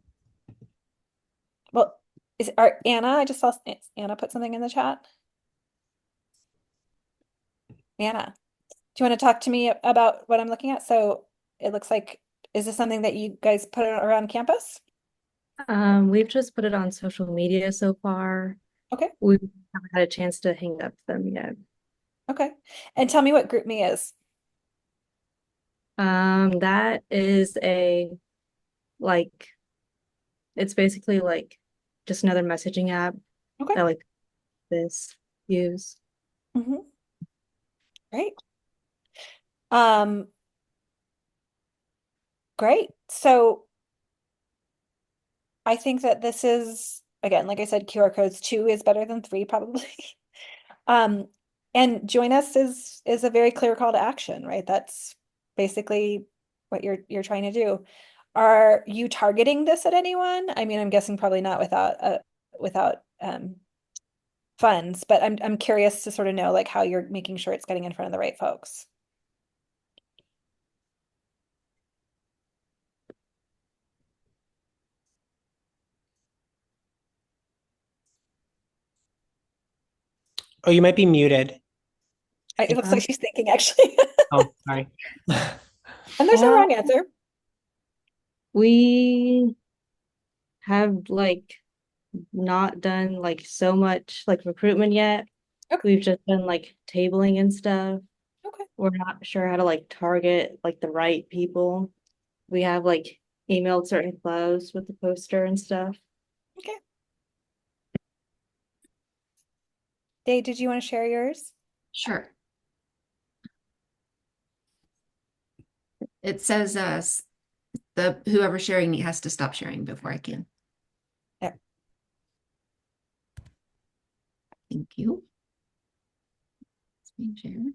Well, Anna, I just saw Anna put something in the chat. Anna, do you want to talk to me about what I'm looking at? So it looks like, is this something that you guys put around campus? We've just put it on social media so far. Okay, We haven't had a chance to hang up them yet. okay. And tell me what GroupMe is. That is like it's basically like just another messaging app Okay. that like this use. Mm-hmm. Great. Um, great. So I think that this is, again, like I said, QR codes, two is better than three probably. Um, and join us is a very clear call to action, right? That's basically what you're trying to do. Are you targeting this at anyone? I mean, I'm guessing probably not without funds, but I'm curious to sort of know like how you're making sure it's getting in front of the right folks. Oh, you might be muted. It looks like she's thinking actually. Oh, sorry. And there's no wrong answer. We have like not done like so much like recruitment yet. Okay. We've just done like tabling and stuff. Okay. We're not sure how to like target like the right people. We have like emailed certain clubs with the poster and stuff. Okay. Dave, did you want to share yours? Sure. It says the whoever's sharing has to stop sharing before I can. Yeah. Thank you. Screen share.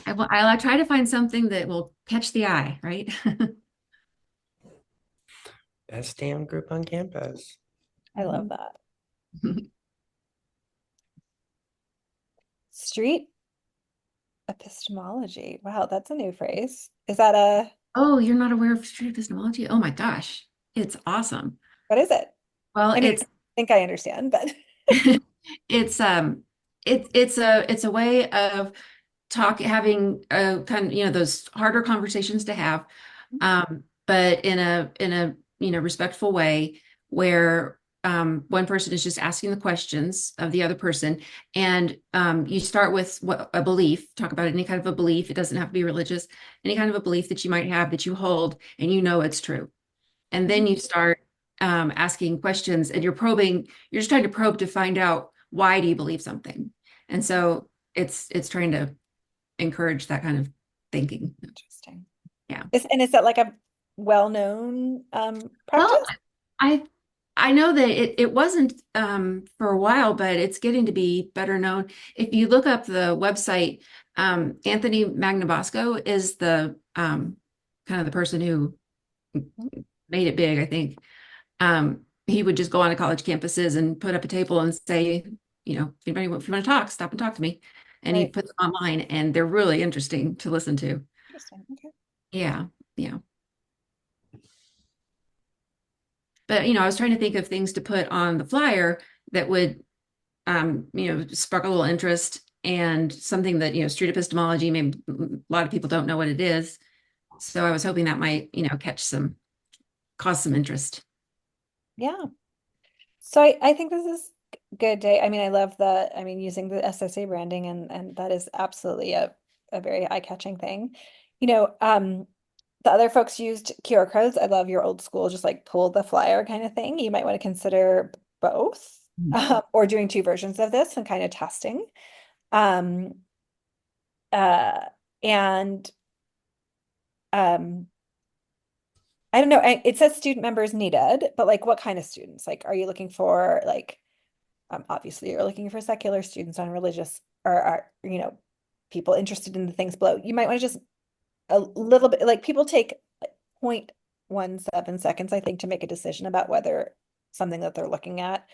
I'll try to find something that will catch the eye, right? Best damn group on campus. I love that. Street epistemology. Wow, that's a new phrase. Is that Oh, you're not aware of street epistemology? Oh my gosh, it's awesome. what is it? Well, I mean, it's I think I understand, but it's it's a way of having a kind of, those harder conversations to have, but in a respectful way where one person is just asking the questions of the other person, and you start with a belief, talk about any kind of a belief. It doesn't have to be religious, any kind of a belief that you might have that you hold and it's true. And then you start asking questions, and you're just trying to probe to find out, why do you believe something? And so it's trying to encourage that kind of thinking. Interesting. Yeah. Is that like a well-known Well, practice? I know that it wasn't for a while, but it's getting to be better known. If you look up the website, Anthony Magnabosco is the kind of the person who made it big, I think. He would just go on to college campuses and put up a table and say, if you want to talk, stop and talk to me. And he Right. puts them online, and they're really interesting to listen to. Interesting. Okay. Yeah, yeah. But I was trying to think of things to put on the flyer that would, spark a little interest, and something that, street epistemology, maybe a lot of people don't know what it is. So I was hoping that might, cause some interest. Yeah. So I think this is good day. I mean, using the SSA branding, and that is absolutely a very eye-catching thing. The other folks used QR codes. I love your old school, just like pull the flyer kind of thing. You might want to consider both, or doing two versions of this and kind of testing. Um, and I don't know. It says student members needed, but like, what kind of students? Like, are you looking for like, obviously you're looking for secular students, on religious, or are, people interested in the things below. You might want to just a little bit, like, people take like 0.17 seconds, I think, to make a decision about whether something that they're looking at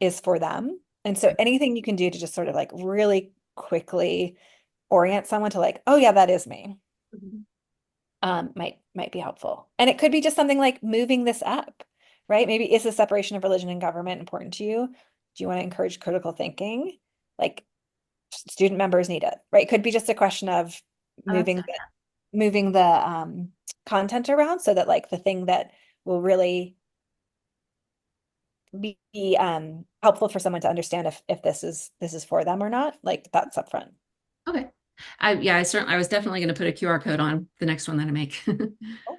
is for them. And so anything you can do to just sort of like really quickly orient someone to like, oh yeah, that is me, might be helpful. And it could be just something like moving this up, right? Maybe, is the separation of religion and government important to you? Do you want to encourage critical thinking? Like, student members need it, right? Could be just a question of moving the content around, so that like the thing that will really be helpful for someone to understand if this is for them or not, like, that's up front. Okay. I was definitely going to put a QR code on the next one that I make. Oh.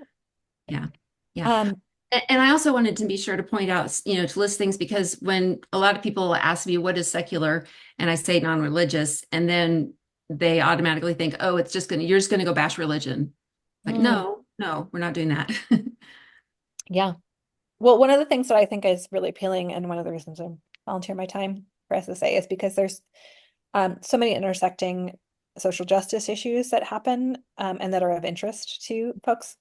Yeah. Yeah. Um, And I also wanted to be sure to point out, to list things, because when a lot of people ask me what is secular, and I say non-religious, and then they automatically think, oh, you're just going to go bash religion. Like, no, we're not doing that. yeah. Well, one of the things that I think is really appealing, and one of the reasons I'm volunteering my time for SSA, is because there's so many intersecting social justice issues that happen, and that are of interest to folks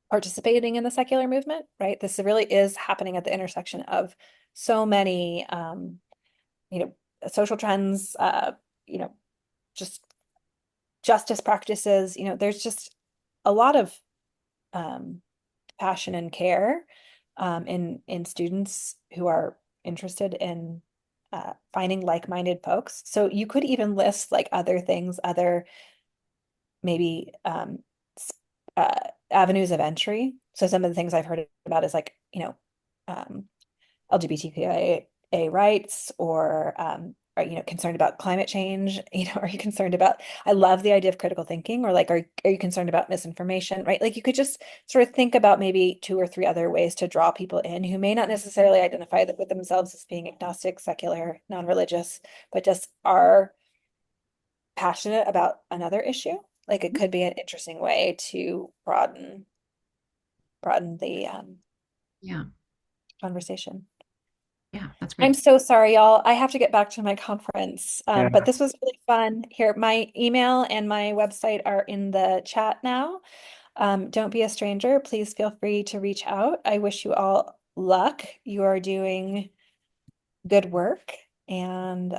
participating in the secular movement, right? This really is happening at the intersection of so many social trends, just justice practices. There's just a lot of passion and care in students who are interested in finding like-minded folks. So you could even list like other things, other maybe avenues of entry. So some of the things I've heard about is like, LGBTQIA rights, or are concerned about climate change? Are you concerned about, I love the idea of critical thinking, or like, are you concerned about misinformation, right? Like, you could just sort of think about maybe 2 or 3 other ways to draw people in who may not necessarily identify with themselves as being agnostic, secular, non-religious, but just are passionate about another issue. Like, it could be an interesting way to broaden the Yeah. conversation. Yeah, that's I'm great. so sorry, y'all. I have to get back to my conference, Yeah. but this was really fun. Here, my email and my website are in the chat now. Don't be a stranger. Please feel free to reach out. I wish you all luck. You are doing good work, and